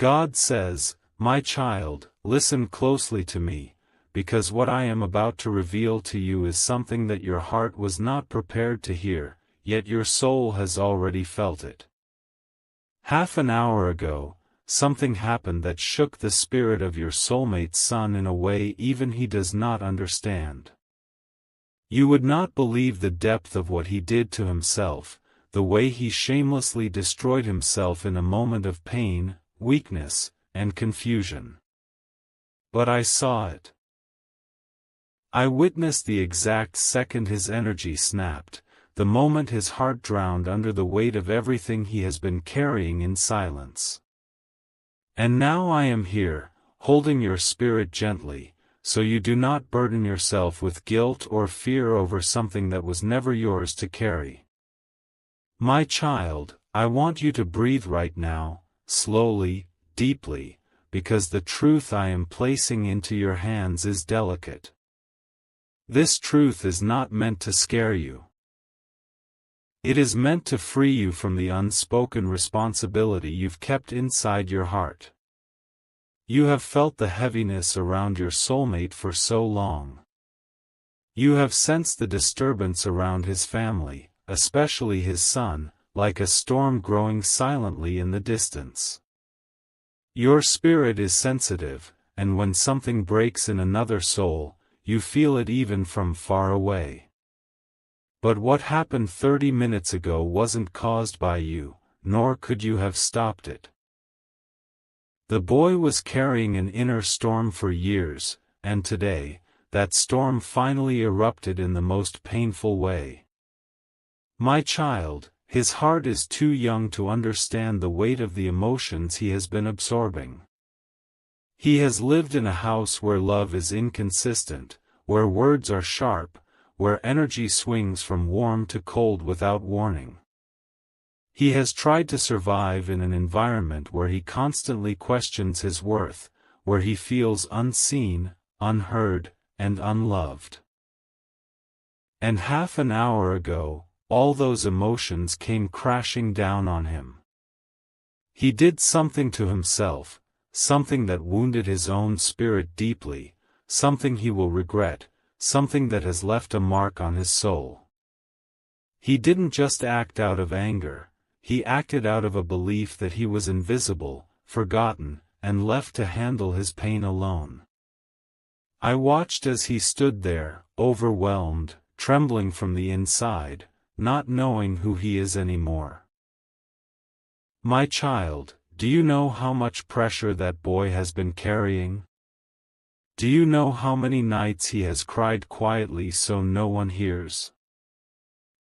God says, "My child, listen closely to me, because what I am about to reveal to you is something that your heart was not prepared to hear, yet your soul has already felt it." Half an hour ago, something happened that shook the spirit of your soulmate's son in a way even he does not understand. You would not believe the depth of what he did to himself, the way he shamelessly destroyed himself in a moment of pain, weakness, and confusion. But I saw it. I witnessed the exact second his energy snapped, the moment his heart drowned under the weight of everything he has been carrying in silence. And now I am here, holding your spirit gently, so you do not burden yourself with guilt or fear over something that was never yours to carry. My child, I want you to breathe right now, slowly, deeply, because the truth I am placing into your hands is delicate. This truth is not meant to scare you. It is meant to free you from the unspoken responsibility you've kept inside your heart. You have felt the heaviness around your soulmate for so long. You have sensed the disturbance around his family, especially his son, like a storm growing silently in the distance. Your spirit is sensitive, and when something breaks in another soul, you feel it even from far away. But what happened 30 minutes ago wasn't caused by you, nor could you have stopped it. The boy was carrying an inner storm for years, and today, that storm finally erupted in the most painful way. My child, his heart is too young to understand the weight of the emotions he has been absorbing. He has lived in a house where love is inconsistent, where words are sharp, where energy swings from warm to cold without warning. He has tried to survive in an environment where he constantly questions his worth, where he feels unseen, unheard, and unloved. And half an hour ago, all those emotions came crashing down on him. He did something to himself, something that wounded his own spirit deeply, something he will regret, something that has left a mark on his soul. He didn't just act out of anger. He acted out of a belief that he was invisible, forgotten, and left to handle his pain alone. I watched as he stood there, overwhelmed, trembling from the inside, not knowing who he is anymore. My child, do you know how much pressure that boy has been carrying? Do you know how many nights he has cried quietly so no one hears?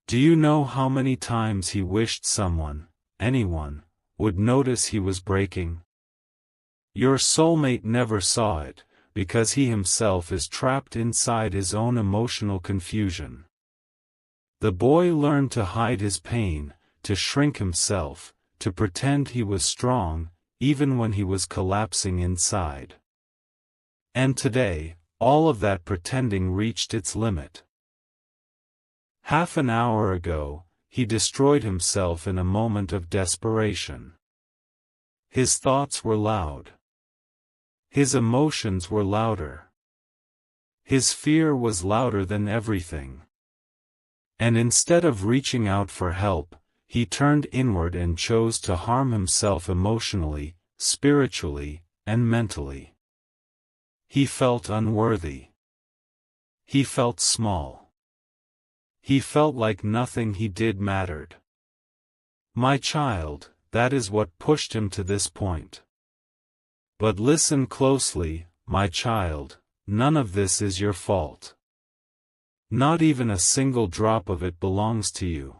Do you know how many times he wished someone, anyone, would notice he was breaking? Your soulmate never saw it, because he himself is trapped inside his own emotional confusion. The boy learned to hide his pain, to shrink himself, to pretend he was strong, even when he was collapsing inside. And today, all of that pretending reached its limit. Half an hour ago, he destroyed himself in a moment of desperation. His thoughts were loud. His emotions were louder. His fear was louder than everything. And instead of reaching out for help, he turned inward and chose to harm himself emotionally, spiritually, and mentally. He felt unworthy. He felt small. He felt like nothing he did mattered. My child, that is what pushed him to this point. But listen closely, my child, none of this is your fault. Not even a single drop of it belongs to you.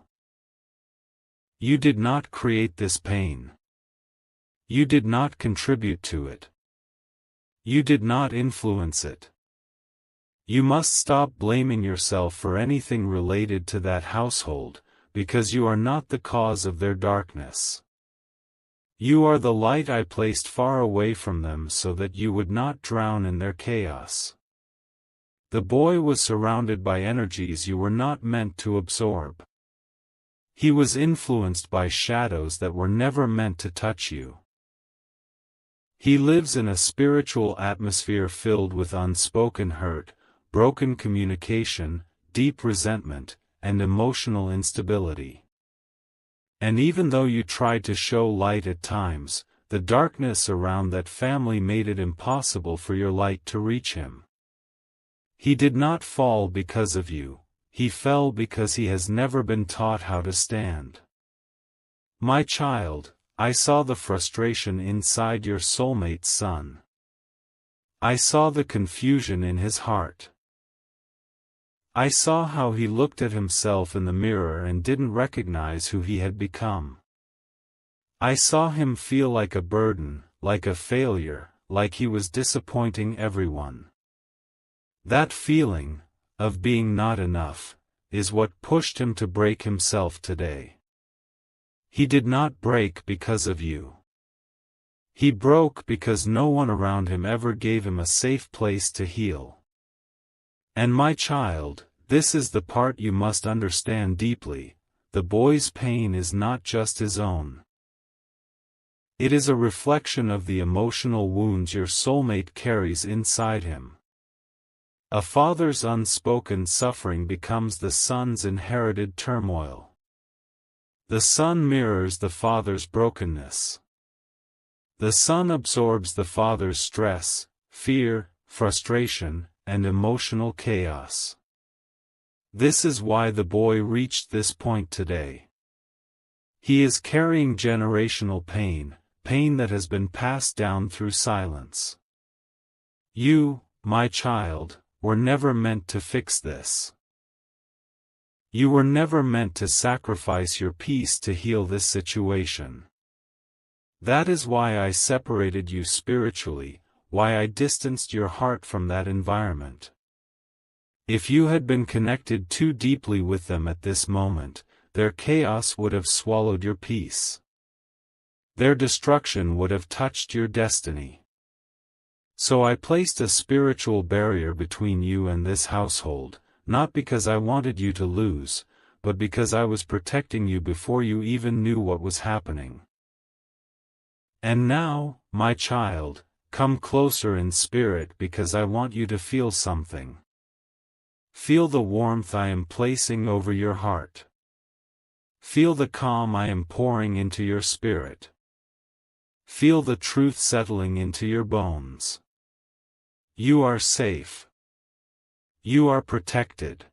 You did not create this pain. You did not contribute to it. You did not influence it. You must stop blaming yourself for anything related to that household, because you are not the cause of their darkness. You are the light I placed far away from them so that you would not drown in their chaos. The boy was surrounded by energies you were not meant to absorb. He was influenced by shadows that were never meant to touch you. He lives in a spiritual atmosphere filled with unspoken hurt, broken communication, deep resentment, and emotional instability. And even though you tried to show light at times, the darkness around that family made it impossible for your light to reach him. He did not fall because of you, he fell because he has never been taught how to stand. My child, I saw the frustration inside your soulmate's son. I saw the confusion in his heart. I saw how he looked at himself in the mirror and didn't recognize who he had become. I saw him feel like a burden, like a failure, like he was disappointing everyone. That feeling, of being not enough, is what pushed him to break himself today. He did not break because of you. He broke because no one around him ever gave him a safe place to heal. And my child, this is the part you must understand deeply, the boy's pain is not just his own. It is a reflection of the emotional wounds your soulmate carries inside him. A father's unspoken suffering becomes the son's inherited turmoil. The son mirrors the father's brokenness. The son absorbs the father's stress, fear, frustration, and emotional chaos. This is why the boy reached this point today. He is carrying generational pain, pain that has been passed down through silence. You, my child, were never meant to fix this. You were never meant to sacrifice your peace to heal this situation. That is why I separated you spiritually, why I distanced your heart from that environment. If you had been connected too deeply with them at this moment, their chaos would have swallowed your peace. Their destruction would have touched your destiny. So I placed a spiritual barrier between you and this household, not because I wanted you to lose, but because I was protecting you before you even knew what was happening. And now, my child, come closer in spirit because I want you to feel something. Feel the warmth I am placing over your heart. Feel the calm I am pouring into your spirit. Feel the truth settling into your bones. You are safe. You are protected.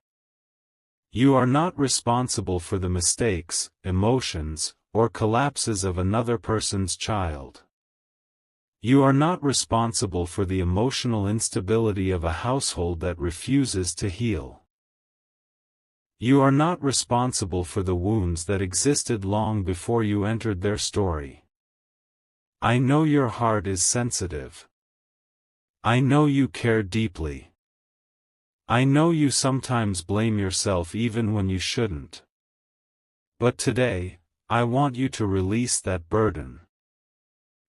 You are not responsible for the mistakes, emotions, or collapses of another person's child. You are not responsible for the emotional instability of a household that refuses to heal. You are not responsible for the wounds that existed long before you entered their story. I know your heart is sensitive. I know you care deeply. I know you sometimes blame yourself even when you shouldn't. But today, I want you to release that burden.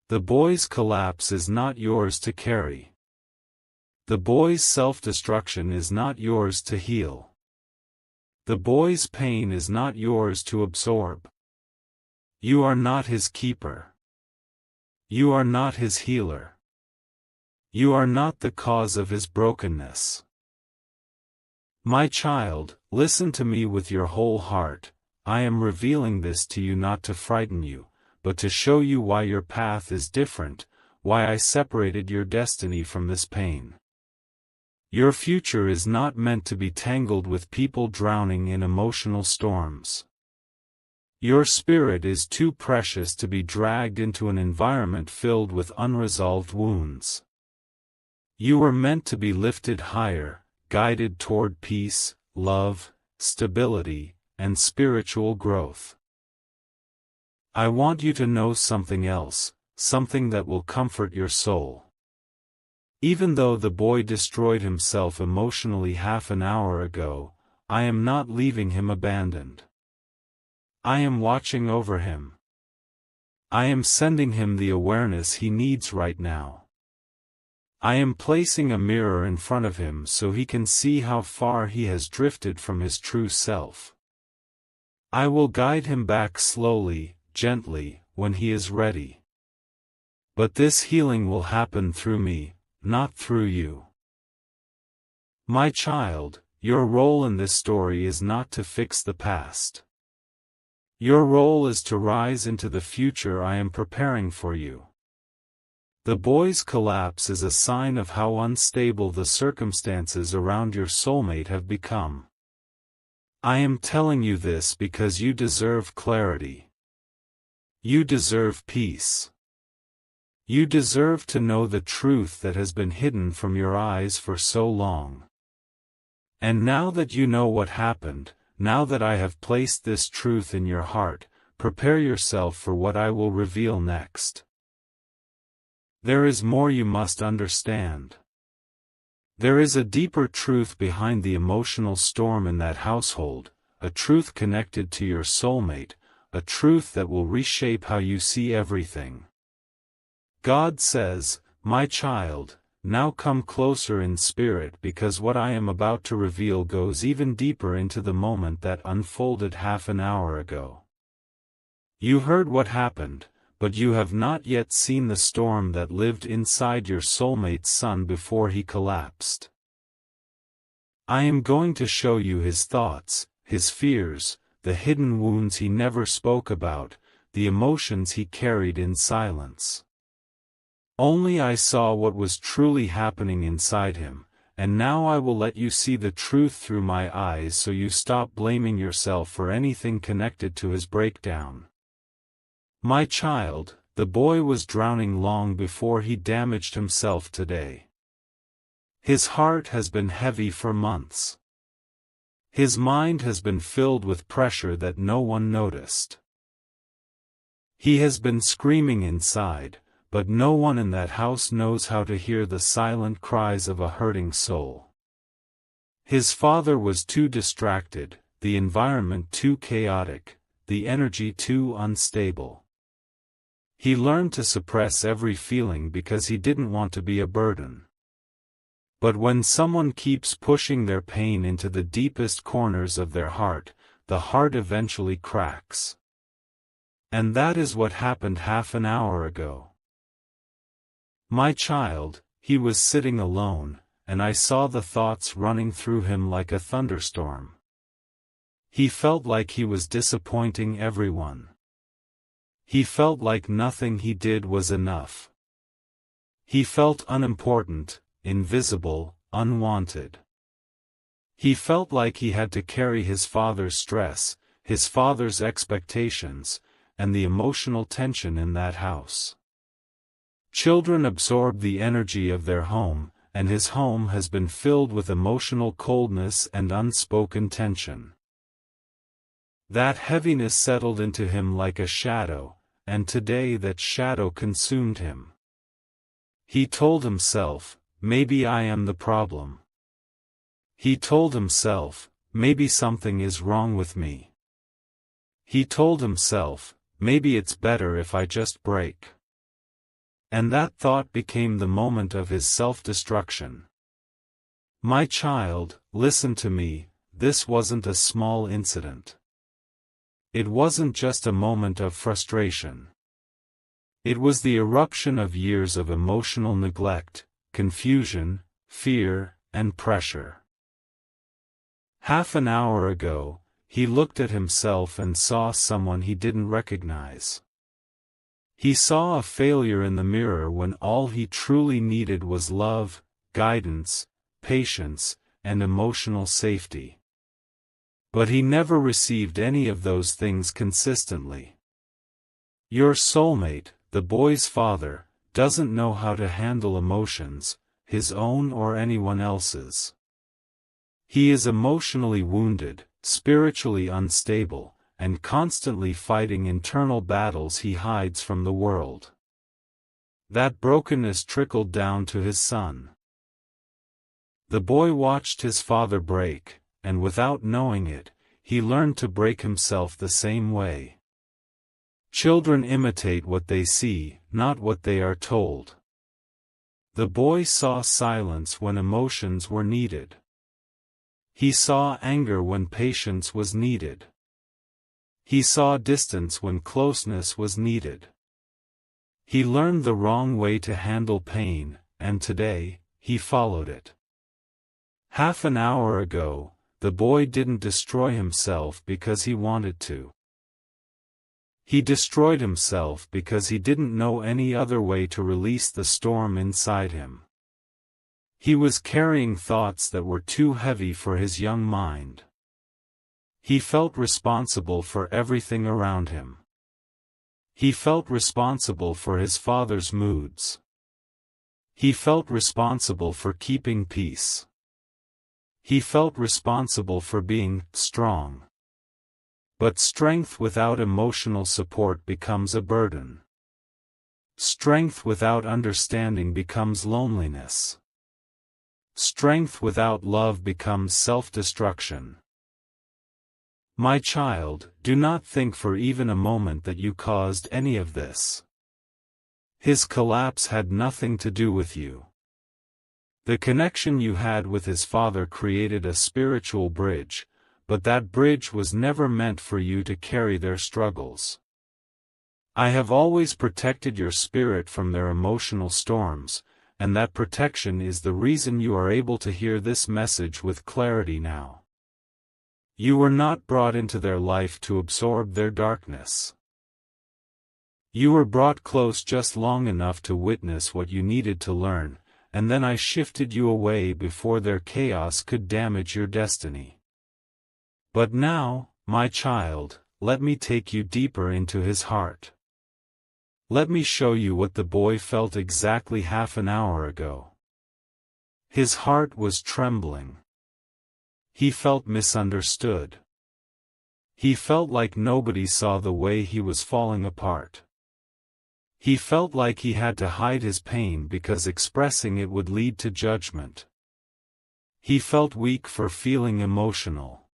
The boy's collapse is not yours to carry. The boy's self-destruction is not yours to heal. The boy's pain is not yours to absorb. You are not his keeper. You are not his healer. You are not the cause of his brokenness. My child, listen to me with your whole heart. I am revealing this to you not to frighten you, but to show you why your path is different, why I separated your destiny from this pain. Your future is not meant to be tangled with people drowning in emotional storms. Your spirit is too precious to be dragged into an environment filled with unresolved wounds. You were meant to be lifted higher, guided toward peace, love, stability, and spiritual growth. I want you to know something else, something that will comfort your soul. Even though the boy destroyed himself emotionally half an hour ago, I am not leaving him abandoned. I am watching over him. I am sending him the awareness he needs right now. I am placing a mirror in front of him so he can see how far he has drifted from his true self. I will guide him back slowly, gently, when he is ready. But this healing will happen through me, not through you. My child, your role in this story is not to fix the past. Your role is to rise into the future I am preparing for you. The boy's collapse is a sign of how unstable the circumstances around your soulmate have become. I am telling you this because you deserve clarity. You deserve peace. You deserve to know the truth that has been hidden from your eyes for so long. And now that you know what happened, now that I have placed this truth in your heart, prepare yourself for what I will reveal next. There is more you must understand. There is a deeper truth behind the emotional storm in that household, a truth connected to your soulmate, a truth that will reshape how you see everything. God says, my child, now come closer in spirit because what I am about to reveal goes even deeper into the moment that unfolded half an hour ago. You heard what happened, but you have not yet seen the storm that lived inside your soulmate's son before he collapsed. I am going to show you his thoughts, his fears, the hidden wounds he never spoke about, the emotions he carried in silence. Only I saw what was truly happening inside him, and now I will let you see the truth through my eyes so you stop blaming yourself for anything connected to his breakdown. My child, the boy was drowning long before he damaged himself today. His heart has been heavy for months. His mind has been filled with pressure that no one noticed. He has been screaming inside, but no one in that house knows how to hear the silent cries of a hurting soul. His father was too distracted, the environment too chaotic, the energy too unstable. He learned to suppress every feeling because he didn't want to be a burden. But when someone keeps pushing their pain into the deepest corners of their heart, the heart eventually cracks. And that is what happened half an hour ago. My child, he was sitting alone, and I saw the thoughts running through him like a thunderstorm. He felt like he was disappointing everyone. He felt like nothing he did was enough. He felt unimportant, invisible, unwanted. He felt like he had to carry his father's stress, his father's expectations, and the emotional tension in that house. Children absorb the energy of their home, and his home has been filled with emotional coldness and unspoken tension. That heaviness settled into him like a shadow, and today that shadow consumed him. He told himself, maybe I am the problem. He told himself, maybe something is wrong with me. He told himself, maybe it's better if I just break. And that thought became the moment of his self-destruction. My child, listen to me, this wasn't a small incident. It wasn't just a moment of frustration. It was the eruption of years of emotional neglect, confusion, fear, and pressure. Half an hour ago, he looked at himself and saw someone he didn't recognize. He saw a failure in the mirror when all he truly needed was love, guidance, patience, and emotional safety. But he never received any of those things consistently. Your soulmate, the boy's father, doesn't know how to handle emotions, his own or anyone else's. He is emotionally wounded, spiritually unstable, and constantly fighting internal battles he hides from the world. That brokenness trickled down to his son. The boy watched his father break, and without knowing it, he learned to break himself the same way. Children imitate what they see, not what they are told. The boy saw silence when emotions were needed. He saw anger when patience was needed. He saw distance when closeness was needed. He learned the wrong way to handle pain, and today, he followed it. Half an hour ago, the boy didn't destroy himself because he wanted to. He destroyed himself because he didn't know any other way to release the storm inside him. He was carrying thoughts that were too heavy for his young mind. He felt responsible for everything around him. He felt responsible for his father's moods. He felt responsible for keeping peace. He felt responsible for being strong. But strength without emotional support becomes a burden. Strength without understanding becomes loneliness. Strength without love becomes self-destruction. My child, do not think for even a moment that you caused any of this. His collapse had nothing to do with you. The connection you had with his father created a spiritual bridge, but that bridge was never meant for you to carry their struggles. I have always protected your spirit from their emotional storms, and that protection is the reason you are able to hear this message with clarity now. You were not brought into their life to absorb their darkness. You were brought close just long enough to witness what you needed to learn, and then I shifted you away before their chaos could damage your destiny. But now, my child, let me take you deeper into his heart. Let me show you what the boy felt exactly half an hour ago. His heart was trembling. He felt misunderstood. He felt like nobody saw the way he was falling apart. He felt like he had to hide his pain because expressing it would lead to judgment. He felt weak for feeling emotional.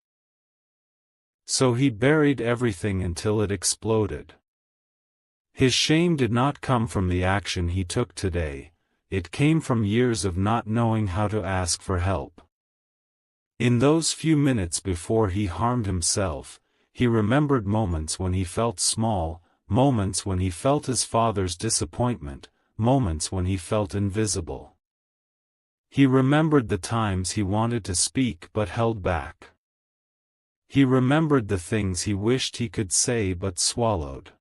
So he buried everything until it exploded. His shame did not come from the action he took today, it came from years of not knowing how to ask for help. In those few minutes before he harmed himself, he remembered moments when he felt small, moments when he felt his father's disappointment, moments when he felt invisible. He remembered the times he wanted to speak but held back. He remembered the things he wished he could say but swallowed.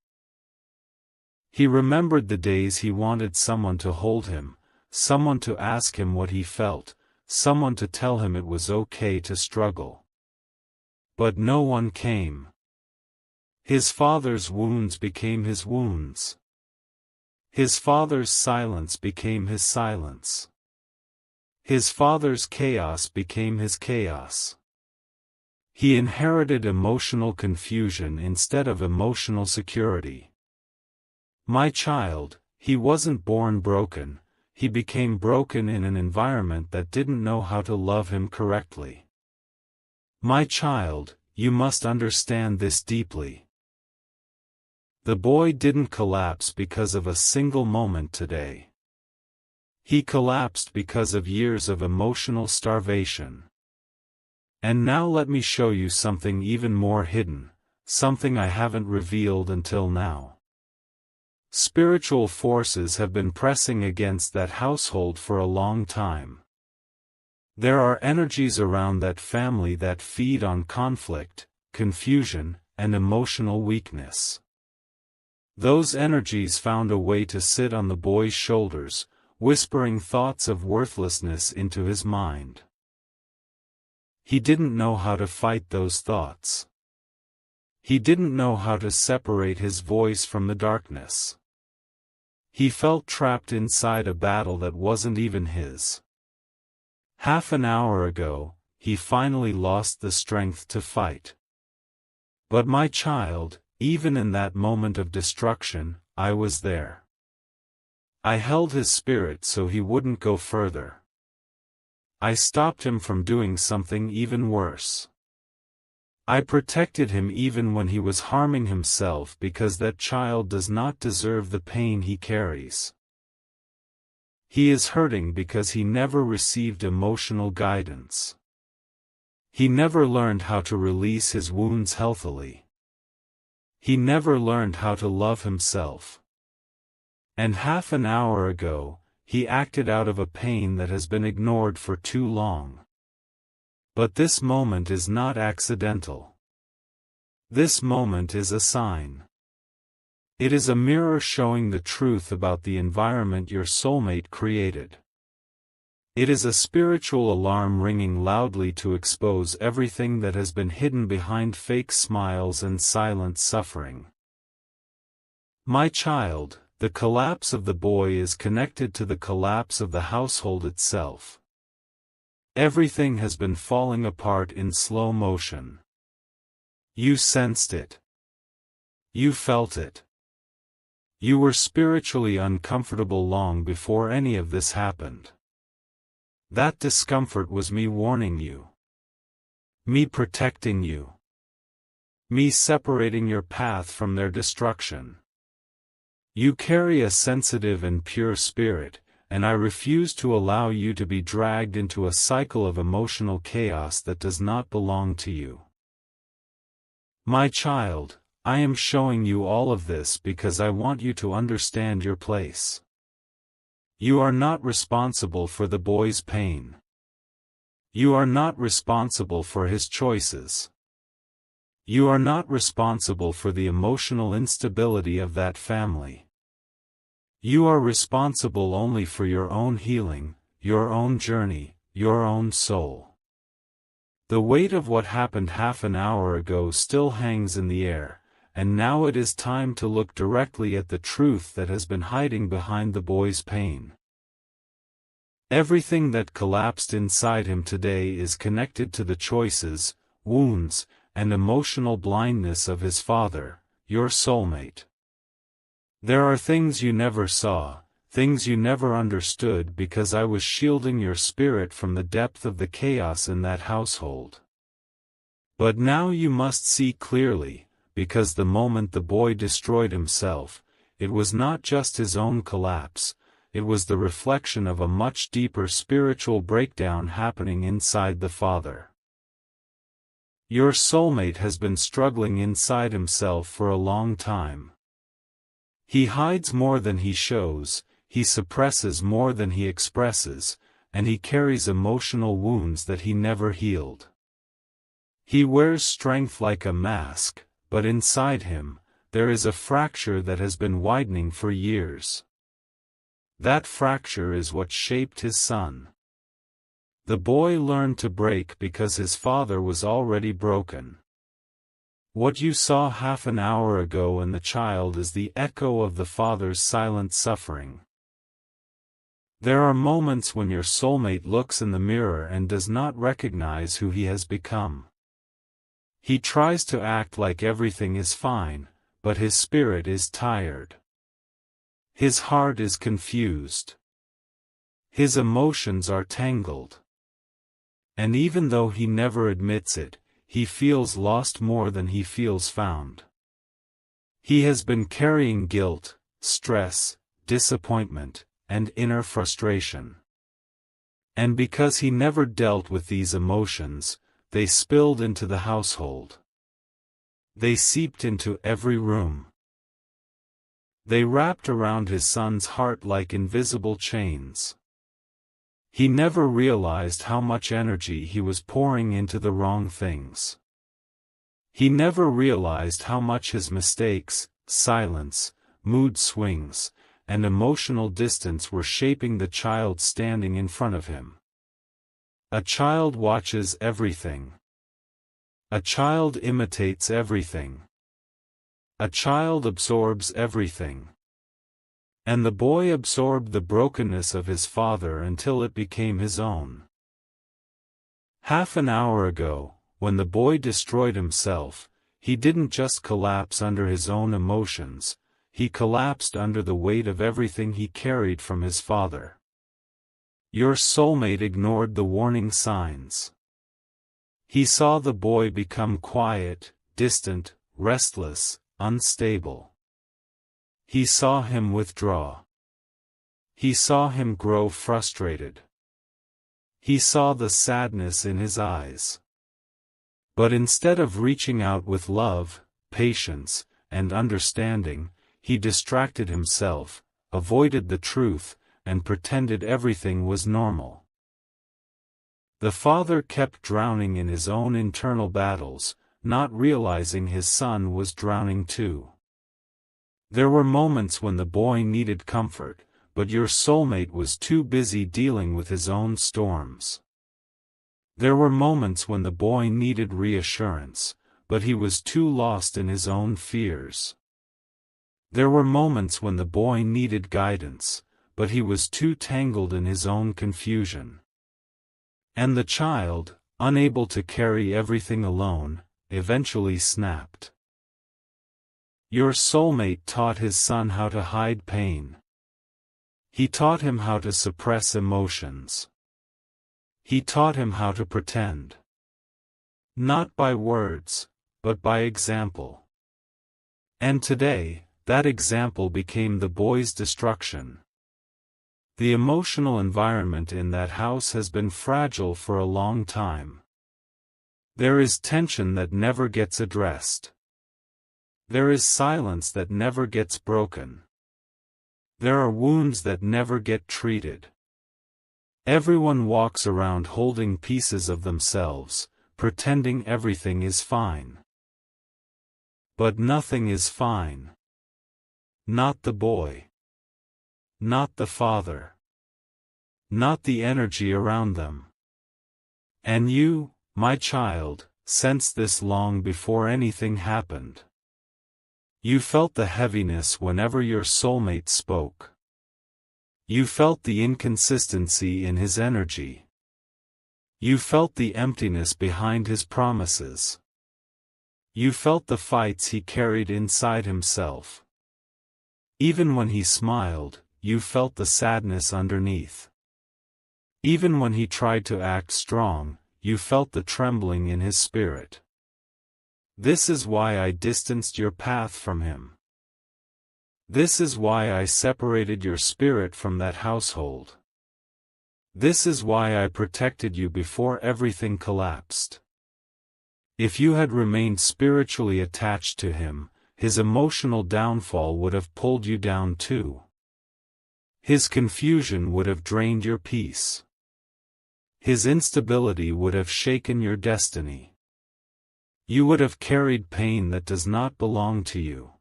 He remembered the days he wanted someone to hold him, someone to ask him what he felt, someone to tell him it was okay to struggle. But no one came. His father's wounds became his wounds. His father's silence became his silence. His father's chaos became his chaos. He inherited emotional confusion instead of emotional security. My child, he wasn't born broken, he became broken in an environment that didn't know how to love him correctly. My child, you must understand this deeply. The boy didn't collapse because of a single moment today. He collapsed because of years of emotional starvation. And now let me show you something even more hidden, something I haven't revealed until now. Spiritual forces have been pressing against that household for a long time. There are energies around that family that feed on conflict, confusion, and emotional weakness. Those energies found a way to sit on the boy's shoulders, whispering thoughts of worthlessness into his mind. He didn't know how to fight those thoughts. He didn't know how to separate his voice from the darkness. He felt trapped inside a battle that wasn't even his. Half an hour ago, he finally lost the strength to fight. But my child, even in that moment of destruction, I was there. I held his spirit so he wouldn't go further. I stopped him from doing something even worse. I protected him even when he was harming himself because that child does not deserve the pain he carries. He is hurting because he never received emotional guidance. He never learned how to release his wounds healthily. He never learned how to love himself. And half an hour ago, he acted out of a pain that has been ignored for too long. But this moment is not accidental. This moment is a sign. It is a mirror showing the truth about the environment your soulmate created. It is a spiritual alarm ringing loudly to expose everything that has been hidden behind fake smiles and silent suffering. My child, the collapse of the boy is connected to the collapse of the household itself. Everything has been falling apart in slow motion. You sensed it. You felt it. You were spiritually uncomfortable long before any of this happened. That discomfort was me warning you. Me protecting you. Me separating your path from their destruction. You carry a sensitive and pure spirit, and I refuse to allow you to be dragged into a cycle of emotional chaos that does not belong to you. My child, I am showing you all of this because I want you to understand your place. You are not responsible for the boy's pain. You are not responsible for his choices. You are not responsible for the emotional instability of that family. You are responsible only for your own healing, your own journey, your own soul. The weight of what happened half an hour ago still hangs in the air, and now it is time to look directly at the truth that has been hiding behind the boy's pain. Everything that collapsed inside him today is connected to the choices, wounds, and emotional blindness of his father, your soulmate. There are things you never saw, things you never understood because I was shielding your spirit from the depth of the chaos in that household. But now you must see clearly, because the moment the boy destroyed himself, it was not just his own collapse, it was the reflection of a much deeper spiritual breakdown happening inside the father. Your soulmate has been struggling inside himself for a long time. He hides more than he shows, he suppresses more than he expresses, and he carries emotional wounds that he never healed. He wears strength like a mask, but inside him, there is a fracture that has been widening for years. That fracture is what shaped his son. The boy learned to break because his father was already broken. What you saw half an hour ago in the child is the echo of the father's silent suffering. There are moments when your soulmate looks in the mirror and does not recognize who he has become. He tries to act like everything is fine, but his spirit is tired. His heart is confused. His emotions are tangled. And even though he never admits it, he feels lost more than he feels found. He has been carrying guilt, stress, disappointment, and inner frustration. And because he never dealt with these emotions, they spilled into the household. They seeped into every room. They wrapped around his son's heart like invisible chains. He never realized how much energy he was pouring into the wrong things. He never realized how much his mistakes, silence, mood swings, and emotional distance were shaping the child standing in front of him. A child watches everything. A child imitates everything. A child absorbs everything. And the boy absorbed the brokenness of his father until it became his own. Half an hour ago, when the boy destroyed himself, he didn't just collapse under his own emotions, he collapsed under the weight of everything he carried from his father. Your soulmate ignored the warning signs. He saw the boy become quiet, distant, restless, unstable. He saw him withdraw. He saw him grow frustrated. He saw the sadness in his eyes. But instead of reaching out with love, patience, and understanding, he distracted himself, avoided the truth, and pretended everything was normal. The father kept drowning in his own internal battles, not realizing his son was drowning too. There were moments when the boy needed comfort, but your soulmate was too busy dealing with his own storms. There were moments when the boy needed reassurance, but he was too lost in his own fears. There were moments when the boy needed guidance, but he was too tangled in his own confusion. And the child, unable to carry everything alone, eventually snapped. Your soulmate taught his son how to hide pain. He taught him how to suppress emotions. He taught him how to pretend. Not by words, but by example. And today, that example became the boy's destruction. The emotional environment in that house has been fragile for a long time. There is tension that never gets addressed. There is silence that never gets broken. There are wounds that never get treated. Everyone walks around holding pieces of themselves, pretending everything is fine. But nothing is fine. Not the boy. Not the father. Not the energy around them. And you, my child, sensed this long before anything happened. You felt the heaviness whenever your soulmate spoke. You felt the inconsistency in his energy. You felt the emptiness behind his promises. You felt the fights he carried inside himself. Even when he smiled, you felt the sadness underneath. Even when he tried to act strong, you felt the trembling in his spirit. This is why I distanced your path from him. This is why I separated your spirit from that household. This is why I protected you before everything collapsed. If you had remained spiritually attached to him, his emotional downfall would have pulled you down too. His confusion would have drained your peace. His instability would have shaken your destiny. You would have carried pain that does not belong to you.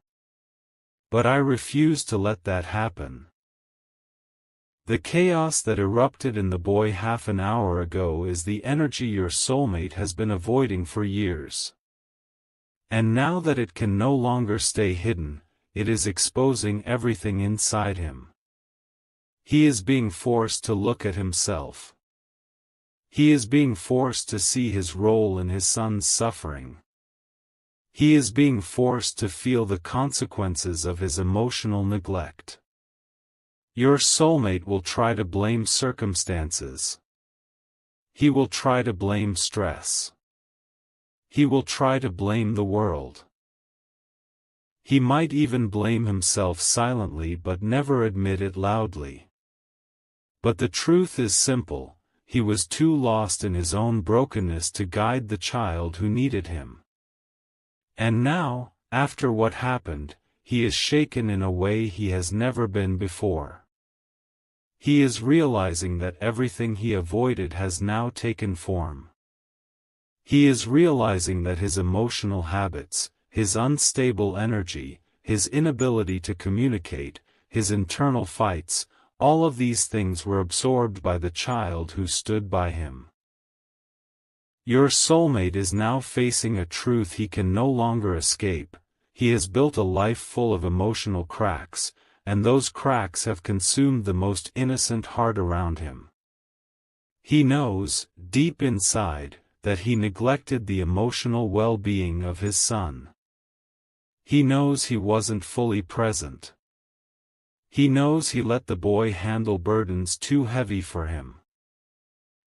But I refuse to let that happen. The chaos that erupted in the boy half an hour ago is the energy your soulmate has been avoiding for years. And now that it can no longer stay hidden, it is exposing everything inside him. He is being forced to look at himself. He is being forced to see his role in his son's suffering. He is being forced to feel the consequences of his emotional neglect. Your soulmate will try to blame circumstances. He will try to blame stress. He will try to blame the world. He might even blame himself silently but never admit it loudly. But the truth is simple, he was too lost in his own brokenness to guide the child who needed him. And now, after what happened, he is shaken in a way he has never been before. He is realizing that everything he avoided has now taken form. He is realizing that his emotional habits, his unstable energy, his inability to communicate, his internal fights, all of these things were absorbed by the child who stood by him. Your soulmate is now facing a truth he can no longer escape. He has built a life full of emotional cracks, and those cracks have consumed the most innocent heart around him. He knows, deep inside, that he neglected the emotional well-being of his son. He knows he wasn't fully present. He knows he let the boy handle burdens too heavy for him.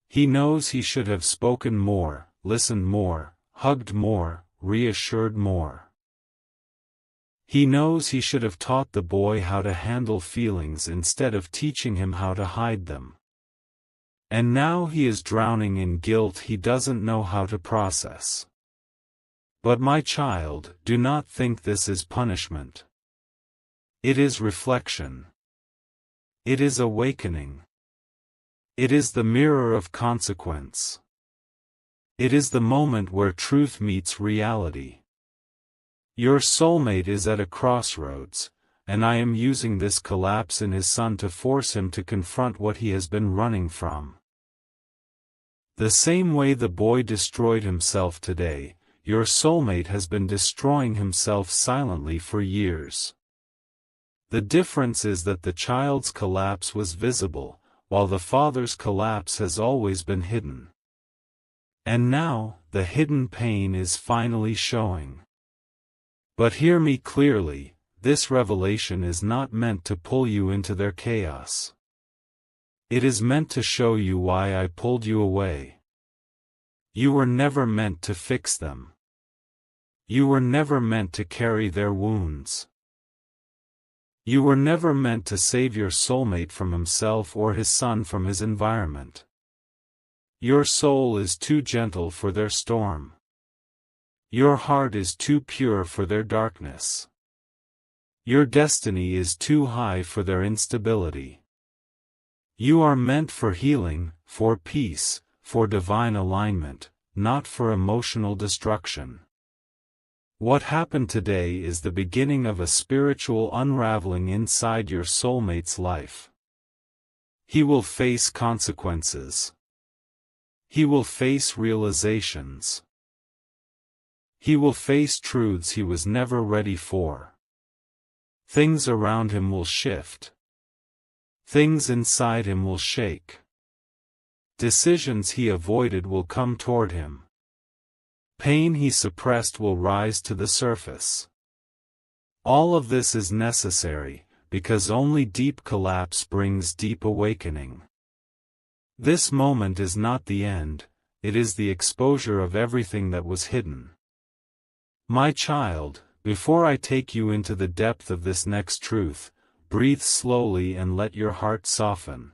He knows he should have spoken more, listened more, hugged more, reassured more. He knows he should have taught the boy how to handle feelings instead of teaching him how to hide them. And now he is drowning in guilt he doesn't know how to process. But my child, do not think this is punishment. It is reflection. It is awakening. It is the mirror of consequence. It is the moment where truth meets reality. Your soulmate is at a crossroads, and I am using this collapse in his son to force him to confront what he has been running from. The same way the boy destroyed himself today, your soulmate has been destroying himself silently for years. The difference is that the child's collapse was visible, while the father's collapse has always been hidden. And now, the hidden pain is finally showing. But hear me clearly, this revelation is not meant to pull you into their chaos. It is meant to show you why I pulled you away. You were never meant to fix them. You were never meant to carry their wounds. You were never meant to save your soulmate from himself or his son from his environment. Your soul is too gentle for their storm. Your heart is too pure for their darkness. Your destiny is too high for their instability. You are meant for healing, for peace, for divine alignment, not for emotional destruction. What happened today is the beginning of a spiritual unraveling inside your soulmate's life. He will face consequences. He will face realizations. He will face truths he was never ready for. Things around him will shift. Things inside him will shake. Decisions he avoided will come toward him. Pain he suppressed will rise to the surface. All of this is necessary, because only deep collapse brings deep awakening. This moment is not the end, it is the exposure of everything that was hidden. My child, before I take you into the depth of this next truth, breathe slowly and let your heart soften.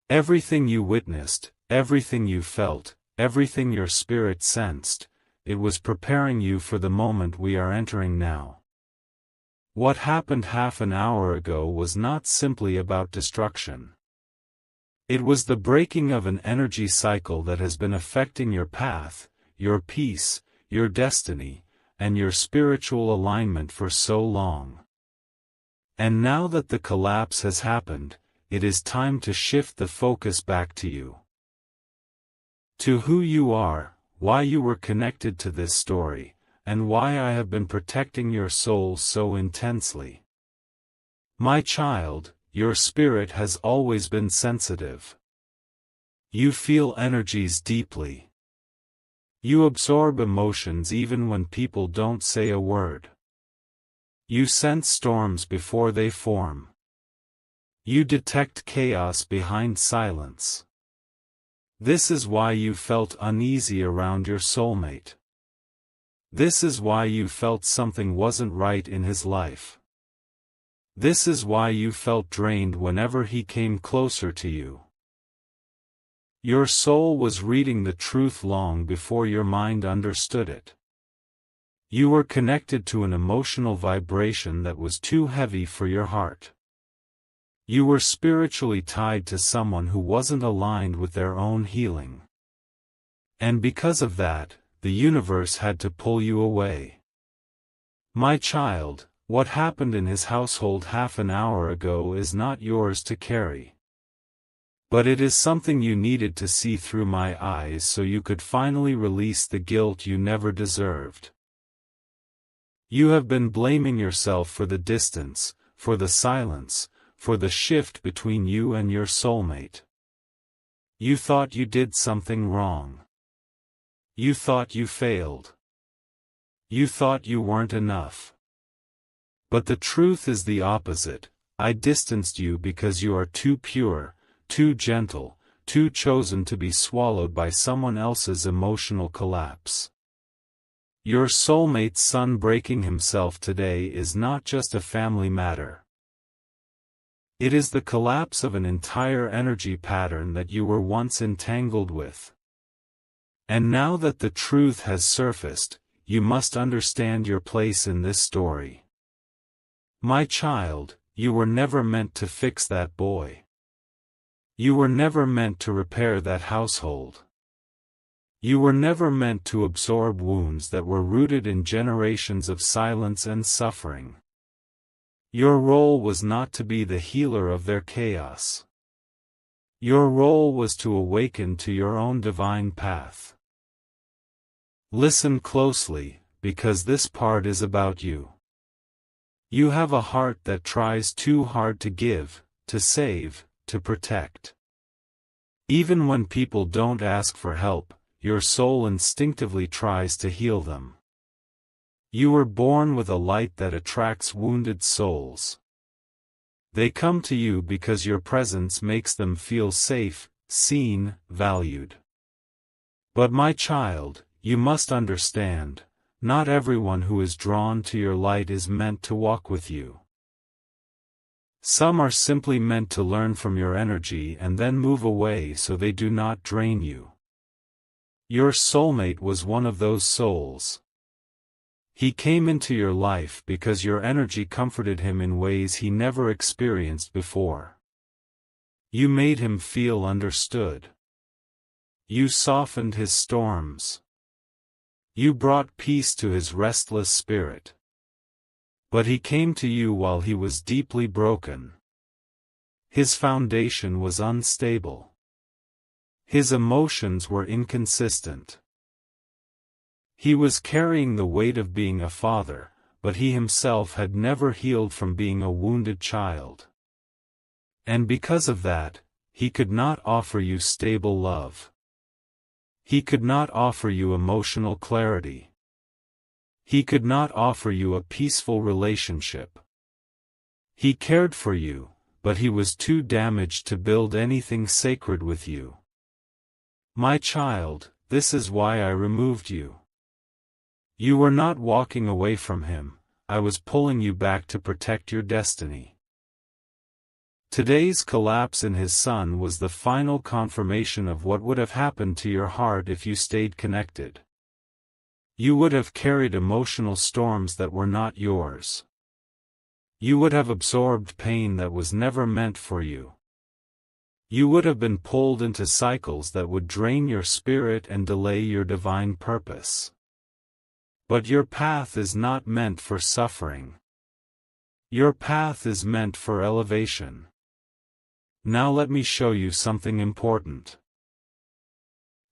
Everything you witnessed, everything you felt, everything your spirit sensed, it was preparing you for the moment we are entering now. What happened half an hour ago was not simply about destruction. It was the breaking of an energy cycle that has been affecting your path, your peace, your destiny, and your spiritual alignment for so long. And now that the collapse has happened, it is time to shift the focus back to you. To who you are, why you were connected to this story, and why I have been protecting your soul so intensely. My child, your spirit has always been sensitive. You feel energies deeply. You absorb emotions even when people don't say a word. You sense storms before they form. You detect chaos behind silence. This is why you felt uneasy around your soulmate. This is why you felt something wasn't right in his life. This is why you felt drained whenever he came closer to you. Your soul was reading the truth long before your mind understood it. You were connected to an emotional vibration that was too heavy for your heart. You were spiritually tied to someone who wasn't aligned with their own healing. And because of that, the universe had to pull you away. My child, what happened in his household half an hour ago is not yours to carry. But it is something you needed to see through my eyes so you could finally release the guilt you never deserved. You have been blaming yourself for the distance, for the silence, for the shift between you and your soulmate. You thought you did something wrong. You thought you failed. You thought you weren't enough. But the truth is the opposite. I distanced you because you are too pure, too gentle, too chosen to be swallowed by someone else's emotional collapse. Your soulmate's son breaking himself today is not just a family matter. It is the collapse of an entire energy pattern that you were once entangled with. And now that the truth has surfaced, you must understand your place in this story. My child, you were never meant to fix that boy. You were never meant to repair that household. You were never meant to absorb wounds that were rooted in generations of silence and suffering. Your role was not to be the healer of their chaos. Your role was to awaken to your own divine path. Listen closely, because this part is about you. You have a heart that tries too hard to give, to save, to protect. Even when people don't ask for help, your soul instinctively tries to heal them. You were born with a light that attracts wounded souls. They come to you because your presence makes them feel safe, seen, valued. But my child, you must understand, not everyone who is drawn to your light is meant to walk with you. Some are simply meant to learn from your energy and then move away so they do not drain you. Your soulmate was one of those souls. He came into your life because your energy comforted him in ways he never experienced before. You made him feel understood. You softened his storms. You brought peace to his restless spirit. But he came to you while he was deeply broken. His foundation was unstable. His emotions were inconsistent. He was carrying the weight of being a father, but he himself had never healed from being a wounded child. And because of that, he could not offer you stable love. He could not offer you emotional clarity. He could not offer you a peaceful relationship. He cared for you, but he was too damaged to build anything sacred with you. My child, this is why I removed you. You were not walking away from him, I was pulling you back to protect your destiny. Today's collapse in his son was the final confirmation of what would have happened to your heart if you stayed connected. You would have carried emotional storms that were not yours. You would have absorbed pain that was never meant for you. You would have been pulled into cycles that would drain your spirit and delay your divine purpose. But your path is not meant for suffering. Your path is meant for elevation. Now let me show you something important.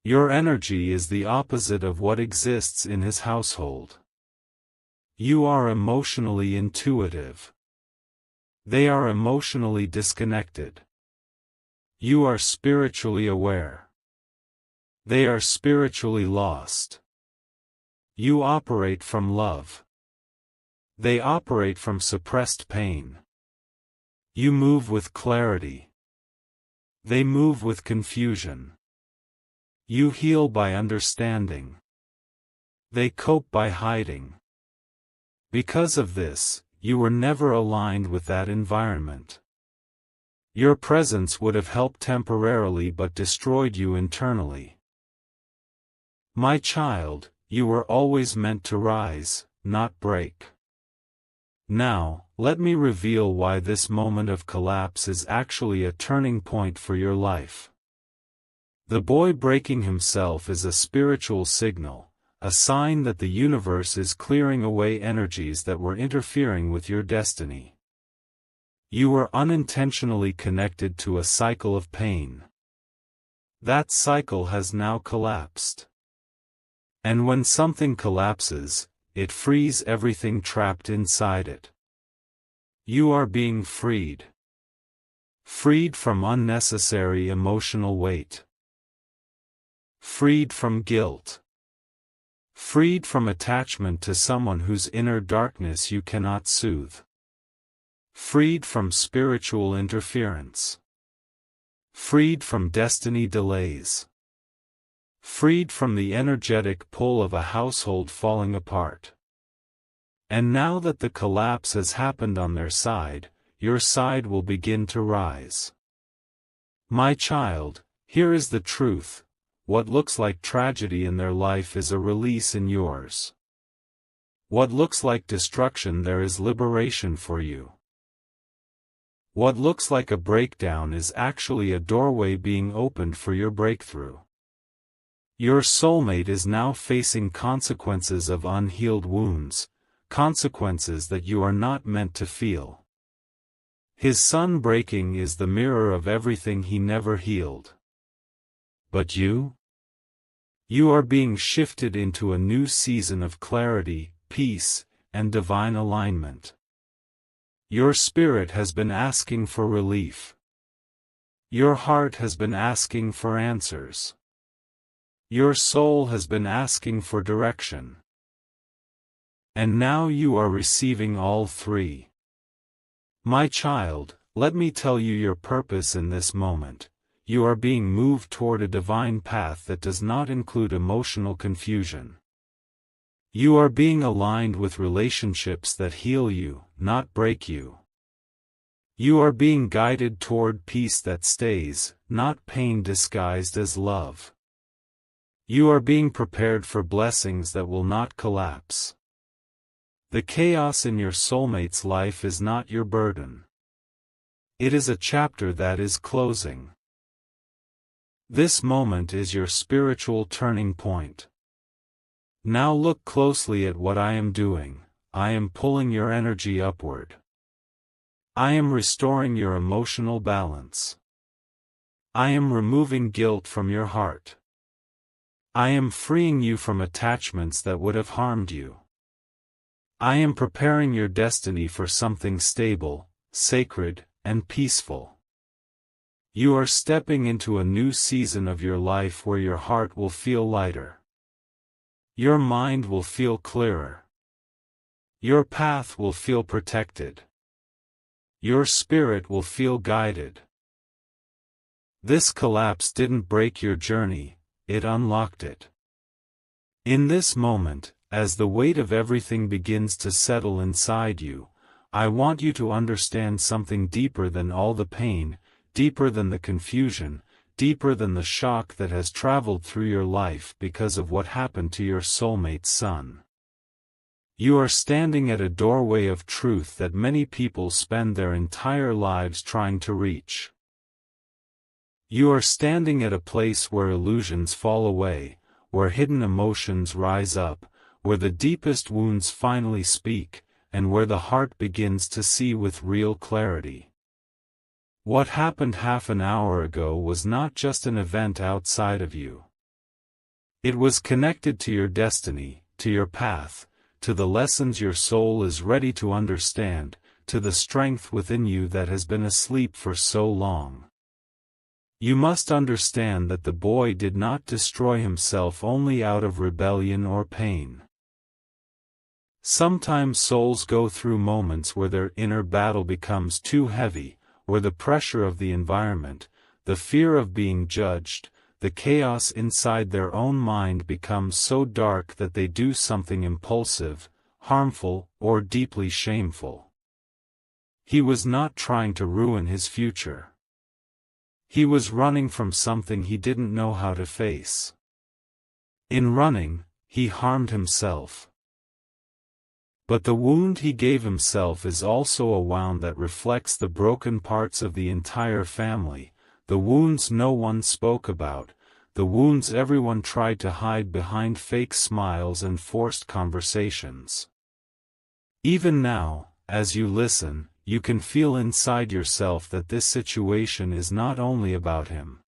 Your energy is the opposite of what exists in his household. You are emotionally intuitive. They are emotionally disconnected. You are spiritually aware. They are spiritually lost. You operate from love. They operate from suppressed pain. You move with clarity. They move with confusion. You heal by understanding. They cope by hiding. Because of this, you were never aligned with that environment. Your presence would have helped temporarily but destroyed you internally. My child, you were always meant to rise, not break. Now, let me reveal why this moment of collapse is actually a turning point for your life. The boy breaking himself is a spiritual signal, a sign that the universe is clearing away energies that were interfering with your destiny. You were unintentionally connected to a cycle of pain. That cycle has now collapsed. And when something collapses, it frees everything trapped inside it. You are being freed. Freed from unnecessary emotional weight. Freed from guilt. Freed from attachment to someone whose inner darkness you cannot soothe. Freed from spiritual interference. Freed from destiny delays. Freed from the energetic pull of a household falling apart. And now that the collapse has happened on their side, your side will begin to rise. My child, here is the truth. What looks like tragedy in their life is a release in yours. What looks like destruction, there is liberation for you. What looks like a breakdown is actually a doorway being opened for your breakthrough. Your soulmate is now facing consequences of unhealed wounds, consequences that you are not meant to feel. His sun breaking is the mirror of everything he never healed. But you? You are being shifted into a new season of clarity, peace, and divine alignment. Your spirit has been asking for relief. Your heart has been asking for answers. Your soul has been asking for direction. And now you are receiving all three. My child, let me tell you your purpose in this moment. You are being moved toward a divine path that does not include emotional confusion. You are being aligned with relationships that heal you, not break you. You are being guided toward peace that stays, not pain disguised as love. You are being prepared for blessings that will not collapse. The chaos in your soulmate's life is not your burden. It is a chapter that is closing. This moment is your spiritual turning point. Now look closely at what I am doing. I am pulling your energy upward. I am restoring your emotional balance. I am removing guilt from your heart. I am freeing you from attachments that would have harmed you. I am preparing your destiny for something stable, sacred, and peaceful. You are stepping into a new season of your life where your heart will feel lighter. Your mind will feel clearer. Your path will feel protected. Your spirit will feel guided. This collapse didn't break your journey, it unlocked it. In this moment, as the weight of everything begins to settle inside you, I want you to understand something deeper than all the pain, deeper than the confusion, deeper than the shock that has traveled through your life because of what happened to your soulmate's son. You are standing at a doorway of truth that many people spend their entire lives trying to reach. You are standing at a place where illusions fall away, where hidden emotions rise up, where the deepest wounds finally speak, and where the heart begins to see with real clarity. What happened half an hour ago was not just an event outside of you. It was connected to your destiny, to your path, to the lessons your soul is ready to understand, to the strength within you that has been asleep for so long. You must understand that the boy did not destroy himself only out of rebellion or pain. Sometimes souls go through moments where their inner battle becomes too heavy, where the pressure of the environment, the fear of being judged, the chaos inside their own mind becomes so dark that they do something impulsive, harmful, or deeply shameful. He was not trying to ruin his future. He was running from something he didn't know how to face. In running, he harmed himself. But the wound he gave himself is also a wound that reflects the broken parts of the entire family, the wounds no one spoke about, the wounds everyone tried to hide behind fake smiles and forced conversations. Even now, as you listen, you can feel inside yourself that this situation is not only about him.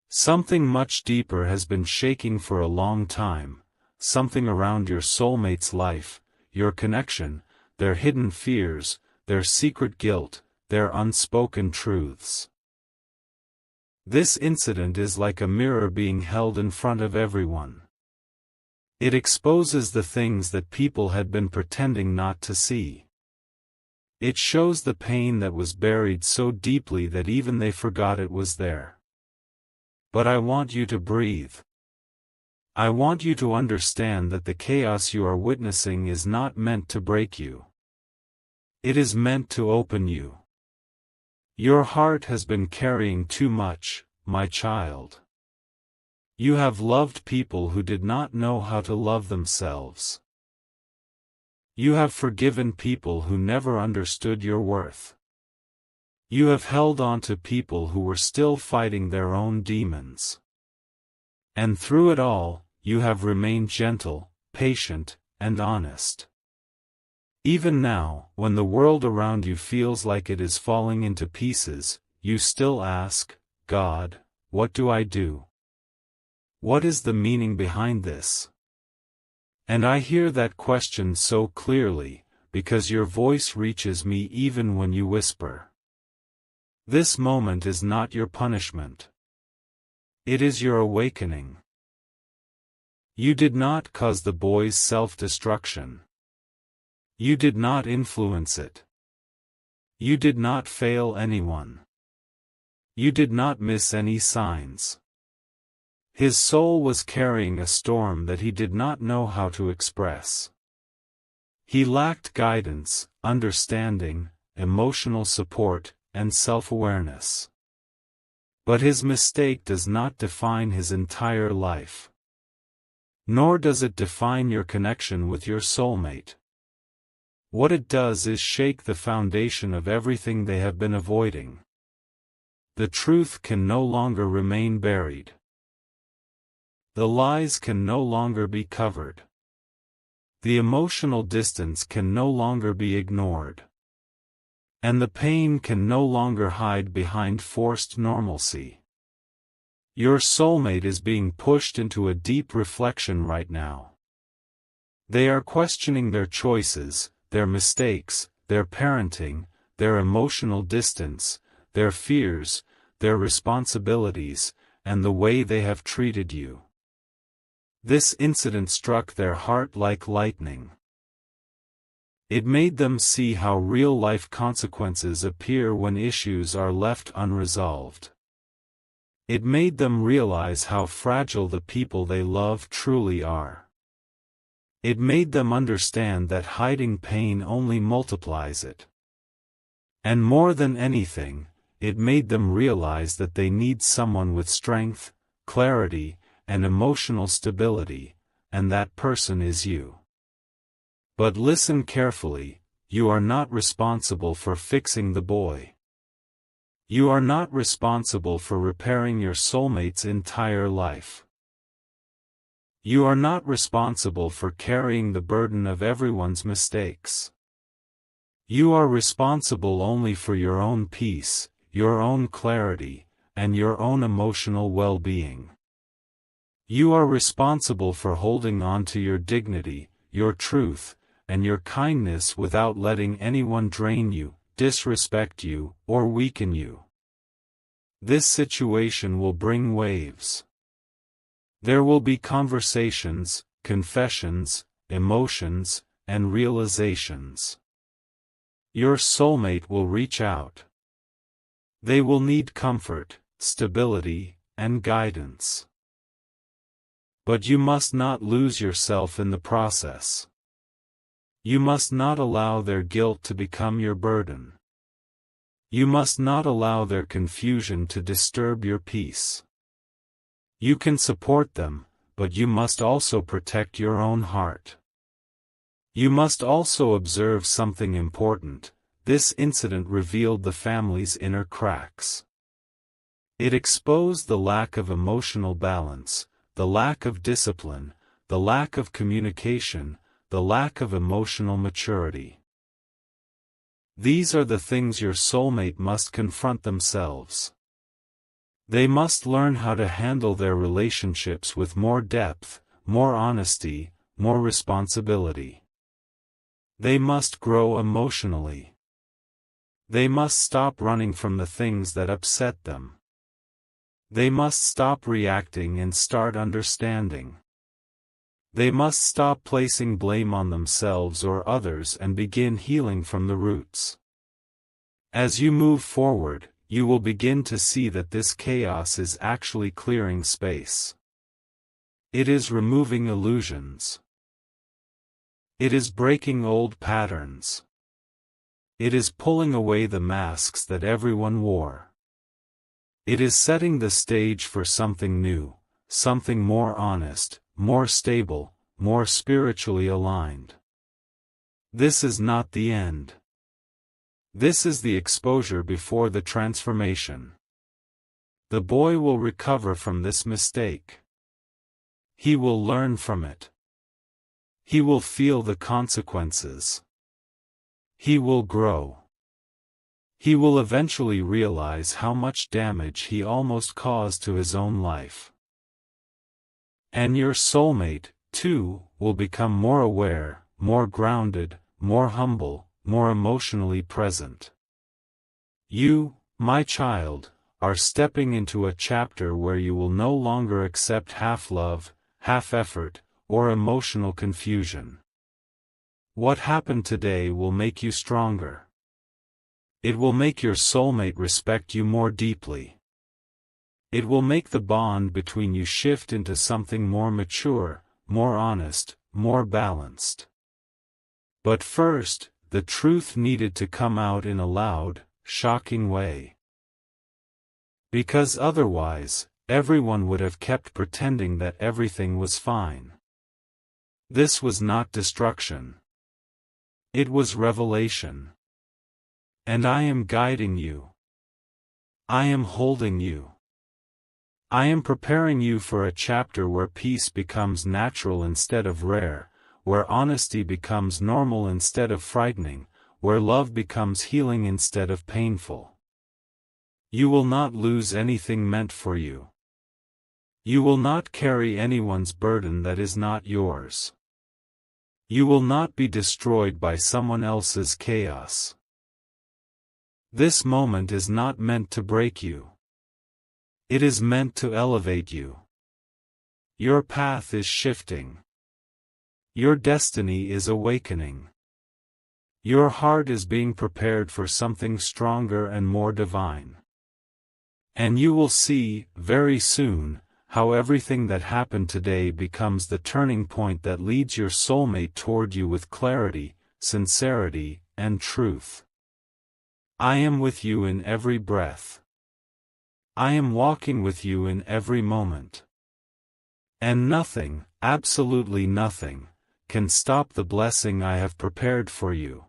Something much deeper has been shaking for a long time, something around your soulmate's life, your connection, their hidden fears, their secret guilt, their unspoken truths. This incident is like a mirror being held in front of everyone. It exposes the things that people had been pretending not to see. It shows the pain that was buried so deeply that even they forgot it was there. But I want you to breathe. I want you to understand that the chaos you are witnessing is not meant to break you. It is meant to open you. Your heart has been carrying too much, my child. You have loved people who did not know how to love themselves. You have forgiven people who never understood your worth. You have held on to people who were still fighting their own demons. And through it all, you have remained gentle, patient, and honest. Even now, when the world around you feels like it is falling into pieces, you still ask, God, what do I do? What is the meaning behind this? And I hear that question so clearly, because your voice reaches me even when you whisper. This moment is not your punishment. It is your awakening. You did not cause the boy's self-destruction. You did not influence it. You did not fail anyone. You did not miss any signs. His soul was carrying a storm that he did not know how to express. He lacked guidance, understanding, emotional support, and self-awareness. But his mistake does not define his entire life. Nor does it define your connection with your soulmate. What it does is shake the foundation of everything they have been avoiding. The truth can no longer remain buried. The lies can no longer be covered. The emotional distance can no longer be ignored. And the pain can no longer hide behind forced normalcy. Your soulmate is being pushed into a deep reflection right now. They are questioning their choices, their mistakes, their parenting, their emotional distance, their fears, their responsibilities, and the way they have treated you. This incident struck their heart like lightning. It made them see how real-life consequences appear when issues are left unresolved. It made them realize how fragile the people they love truly are. It made them understand that hiding pain only multiplies it. And more than anything, it made them realize that they need someone with strength, clarity, and emotional stability, and that person is you. But listen carefully, you are not responsible for fixing the boy. You are not responsible for repairing your soulmate's entire life. You are not responsible for carrying the burden of everyone's mistakes. You are responsible only for your own peace, your own clarity, and your own emotional well-being. You are responsible for holding on to your dignity, your truth, and your kindness without letting anyone drain you, disrespect you, or weaken you. This situation will bring waves. There will be conversations, confessions, emotions, and realizations. Your soulmate will reach out. They will need comfort, stability, and guidance. But you must not lose yourself in the process. You must not allow their guilt to become your burden. You must not allow their confusion to disturb your peace. You can support them, but you must also protect your own heart. You must also observe something important. This incident revealed the family's inner cracks. It exposed the lack of emotional balance, the lack of discipline, the lack of communication, the lack of emotional maturity. These are the things your soulmate must confront themselves. They must learn how to handle their relationships with more depth, more honesty, more responsibility. They must grow emotionally. They must stop running from the things that upset them. They must stop reacting and start understanding. They must stop placing blame on themselves or others and begin healing from the roots. As you move forward, you will begin to see that this chaos is actually clearing space. It is removing illusions. It is breaking old patterns. It is pulling away the masks that everyone wore. It is setting the stage for something new, something more honest, more stable, more spiritually aligned. This is not the end. This is the exposure before the transformation. The boy will recover from this mistake. He will learn from it. He will feel the consequences. He will grow. He will eventually realize how much damage he almost caused to his own life. And your soulmate, too, will become more aware, more grounded, more humble, more emotionally present. You, my child, are stepping into a chapter where you will no longer accept half love, half effort, or emotional confusion. What happened today will make you stronger. It will make your soulmate respect you more deeply. It will make the bond between you shift into something more mature, more honest, more balanced. But first, the truth needed to come out in a loud, shocking way. Because otherwise, everyone would have kept pretending that everything was fine. This was not destruction. It was revelation. And I am guiding you. I am holding you. I am preparing you for a chapter where peace becomes natural instead of rare, where honesty becomes normal instead of frightening, where love becomes healing instead of painful. You will not lose anything meant for you. You will not carry anyone's burden that is not yours. You will not be destroyed by someone else's chaos. This moment is not meant to break you. It is meant to elevate you. Your path is shifting. Your destiny is awakening. Your heart is being prepared for something stronger and more divine. And you will see, very soon, how everything that happened today becomes the turning point that leads your soulmate toward you with clarity, sincerity, and truth. I am with you in every breath. I am walking with you in every moment. And nothing, absolutely nothing, can stop the blessing I have prepared for you.